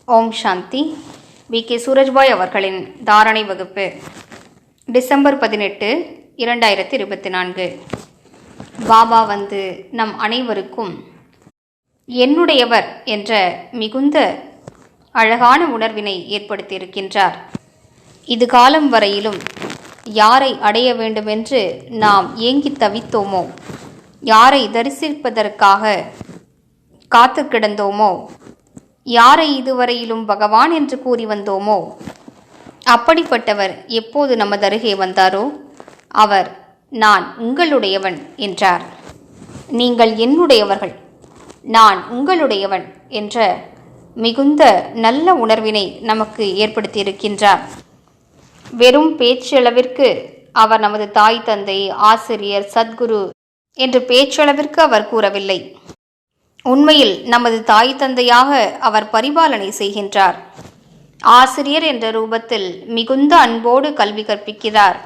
ஓம் சாந்தி. K Surajbhai அவர்களின் தாரணை வகுப்பு டிசம்பர் 18, 2024. பாபா வந்து நம் அனைவருக்கும் என்னுடையவர் என்ற மிகுந்த அழகான உணர்வினை ஏற்படுத்தியிருக்கின்றார். இது காலம் வரையிலும் யாரை அடைய வேண்டுமென்று நாம் ஏங்கி தவித்தோமோ, யாரை தரிசிப்பதற்காக காத்து கிடந்தோமோ, யாரை இதுவரையிலும் பகவான் என்று கூறி வந்தோமோ, அப்படிப்பட்டவர் எப்போது நமது அருகே வந்தாரோ அவர் நான் உங்களுடையவன் என்றார். நீங்கள் என்னுடையவர்கள், நான் உங்களுடையவன் என்ற மிகுந்த நல்ல உணர்வினை நமக்கு ஏற்படுத்தியிருக்கின்றார். வெறும் பேச்சளவிற்கு அவர் நமது தாய் தந்தை, ஆசிரியர், சத்குரு என்று பேச்சளவிற்கு அவர் கூறவில்லை. உண்மையில் நமது தாய் தந்தையாக அவர் பரிபாலனை செய்கின்றார். ஆசிரியர் என்ற ரூபத்தில் மிகுந்த அன்போடு கல்வி கற்பிக்கிறார்.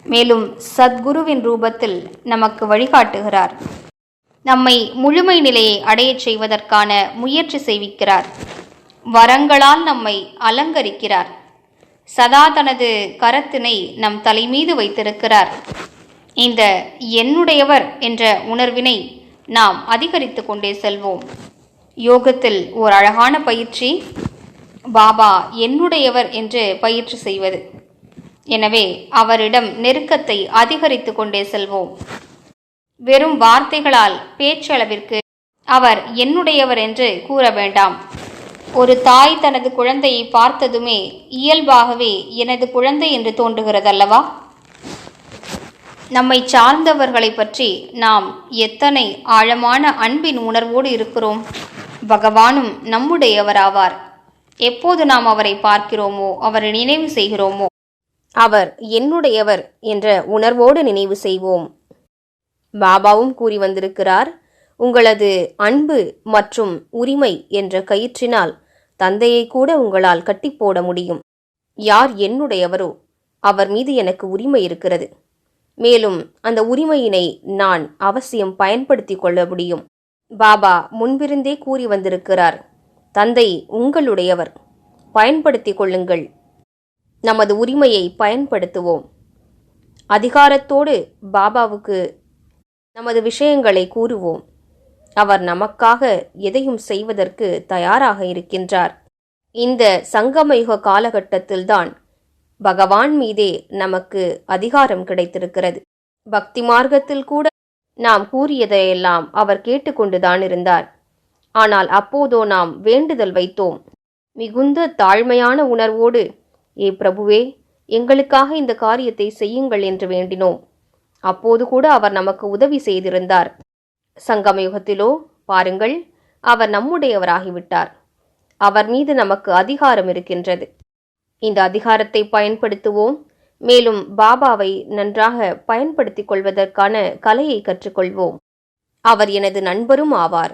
மேலும் சத்குருவின் ரூபத்தில் நமக்கு வழிகாட்டுகிறார். நம்மை முழுமை நிலையை அடையச் செய்வதற்கான முயற்சி செய்விக்கிறார். வரங்களால் நம்மை அலங்கரிக்கிறார். சதா தனது கரத்தினை நம் தலைமீது வைத்திருக்கிறார். இந்த என்னுடையவர் என்ற உணர்வினை நாம் அதிகரித்து கொண்டே செல்வோம். யோகத்தில் ஓர் அழகான பயிற்சி பாபா என்னுடையவர் என்று பயிற்சி செய்வது. எனவே அவரிடம் நெருக்கத்தை அதிகரித்து கொண்டே செல்வோம். வெறும் வார்த்தைகளால் பேச்சளவிற்கு அவர் என்னுடையவர் என்று கூற வேண்டாம். ஒரு தாய் தனது குழந்தையை பார்த்ததுமே இயல்பாகவே எனது குழந்தை என்று தோன்றுகிறதல்லவா? நம்மை சார்ந்தவர்களை பற்றி நாம் எத்தனை ஆழமான அன்பின் உணர்வோடு இருக்கிறோம். பகவானும் நம்முடையவராவார். எப்போது நாம் அவரை பார்க்கிறோமோ, அவரை நினைவு செய்கிறோமோ, அவர் என்னுடையவர் என்ற உணர்வோடு நினைவு செய்வோம். பாபாவும் கூறி வந்திருக்கிறார், உங்களது அன்பு மற்றும் உரிமை என்ற கயிற்றினால் தந்தையை கூட உங்களால் கட்டிப்போட முடியும். யார் என்னுடையவரோ அவர் மீது எனக்கு உரிமை இருக்கிறது. மேலும் அந்த உரிமையினை நான் அவசியம் பயன்படுத்தி கொள்ள முடியும். பாபா முன்பிருந்தே கூறி வந்திருக்கிறார், தந்தை உங்களுடையவர், பயன்படுத்தி கொள்ளுங்கள். நமது உரிமையை பயன்படுத்துவோம். அதிகாரத்தோடு பாபாவுக்கு நமது விஷயங்களை கூறுவோம். அவர் நமக்காக எதையும் செய்வதற்கு தயாராக இருக்கின்றார். இந்த சங்கமயுக காலகட்டத்தில்தான் பகவான் மீதே நமக்கு அதிகாரம் கிடைத்திருக்கிறது. பக்தி மார்க்கத்தில் கூட நாம் கூறியதையெல்லாம் அவர் கேட்டுக்கொண்டுதான் இருந்தார். ஆனால் அப்போதோ நாம் வேண்டுதல் வைத்தோம். மிகுந்த தாழ்மையான உணர்வோடு, ஏ பிரபுவே, எங்களுக்காக இந்த காரியத்தை செய்யுங்கள் என்று வேண்டினோம். அப்போது கூட அவர் நமக்கு உதவி செய்திருந்தார். சங்கமயுகத்திலோ பாருங்கள், அவர் நம்முடையவராகிவிட்டார். அவர் மீது நமக்கு அதிகாரம் இருக்கின்றது. இந்த அதிகாரத்தை பயன்படுத்துவோம். மேலும் பாபாவை நன்றாக பயன்படுத்திக் கொள்வதற்கான கலையை கற்றுக்கொள்வோம். அவர் எனது நண்பரும் ஆவார்.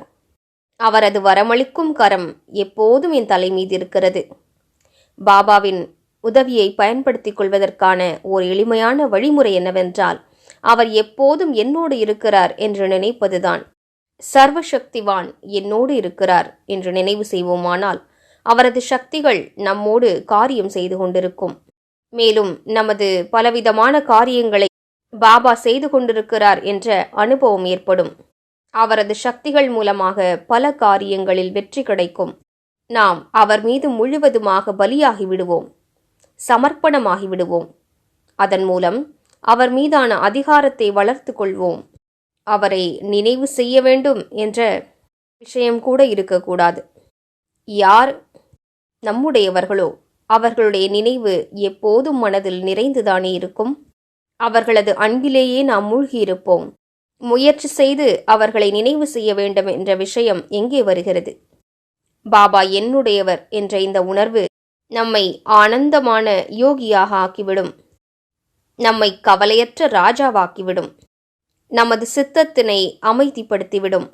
அவரது வரமளிக்கும் கரம் எப்போதும் என் தலை மீது இருக்கிறது. பாபாவின் உதவியை பயன்படுத்திக் கொள்வதற்கான ஓர் எளிமையான வழிமுறை என்னவென்றால், அவர் எப்போதும் என்னோடு இருக்கிறார் என்று நினைப்பதுதான். சர்வசக்திவான் என்னோடு இருக்கிறார் என்று நினைவு செய்வோமானால் அவரது சக்திகள் நம்மோடு காரியம் செய்து கொண்டிருக்கும். மேலும் நமது பலவிதமான காரியங்களை பாபா செய்து கொண்டிருக்கிறார் என்ற அனுபவம் ஏற்படும். அவரது சக்திகள் மூலமாக பல காரியங்களில் வெற்றி கிடைக்கும். நாம் அவர் மீது முழுவதுமாக பலியாகி விடுவோம், சமர்ப்பணமாகி விடுவோம். அதன் மூலம் அவர் மீதான அதிகாரத்தை வளர்த்து கொள்வோம். அவரை நினைவு செய்ய வேண்டும் என்ற விஷயம் கூட இருக்கக்கூடாது. யார் நம்முடையவர்களோ அவர்களுடைய நினைவு எப்போதும் மனதில் நிறைந்துதானே இருக்கும். அவர்களது அன்பிலேயே நாம் மூழ்கியிருப்போம். முயற்சி செய்து அவர்களை நினைவு செய்ய வேண்டும் என்ற விஷயம் எங்கே வருகிறது? பாபா என்னுடையவர் என்ற இந்த உணர்வு நம்மை ஆனந்தமான யோகியாக ஆக்கிவிடும். நம்மை கவலையற்ற ராஜாவாக்கிவிடும். நமது சித்தத்தினை அமைதிப்படுத்திவிடும்.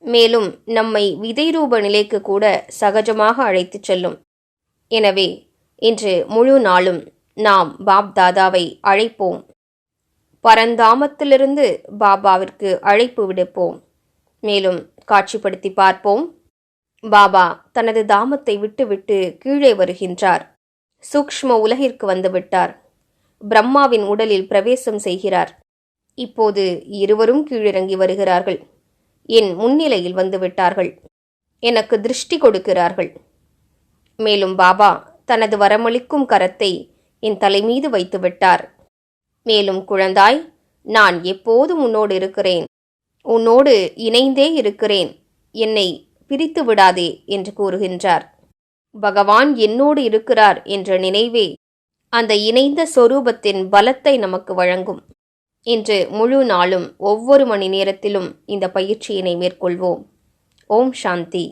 மேலும் நம்மை விதைரூப நிலைக்கு கூட சகஜமாக அழைத்துச் செல்லும். எனவே இன்று முழு நாளும் நாம் பாப் தாதாவை அழைப்போம். பரந்தாமத்திலிருந்து பாபாவிற்கு அழைப்பு விடுப்போம். மேலும் காட்சிப்படுத்தி பார்ப்போம். பாபா தனது தாமத்தை விட்டுவிட்டு கீழே வருகின்றார். சூக்ஷ்ம உலகிற்கு வந்துவிட்டார். பிரம்மாவின் உடலில் பிரவேசம் செய்கிறார். இப்போது இருவரும் கீழிறங்கி வருகிறார்கள். என் முன்னிலையில் வந்துவிட்டார்கள். எனக்கு திருஷ்டி கொடுக்கிறார்கள். மேலும் பாபா தனது வரமளிக்கும் கரத்தை என் தலைமீது வைத்துவிட்டார். மேலும் குழந்தாய், நான் எப்போதும் உன்னோடு இருக்கிறேன், உன்னோடு இணைந்தே இருக்கிறேன், என்னை பிரித்து விடாதே என்று கூறுகின்றார். பகவான் என்னோடு இருக்கிறார் என்ற நினைவே அந்த இணைந்த சொரூபத்தின் பலத்தை நமக்கு வழங்கும். இன்று முழு நாளும் ஒவ்வொரு மணி நேரத்திலும் இந்த பயிற்சியினை மேற்கொள்வோம். ஓம் சாந்தி.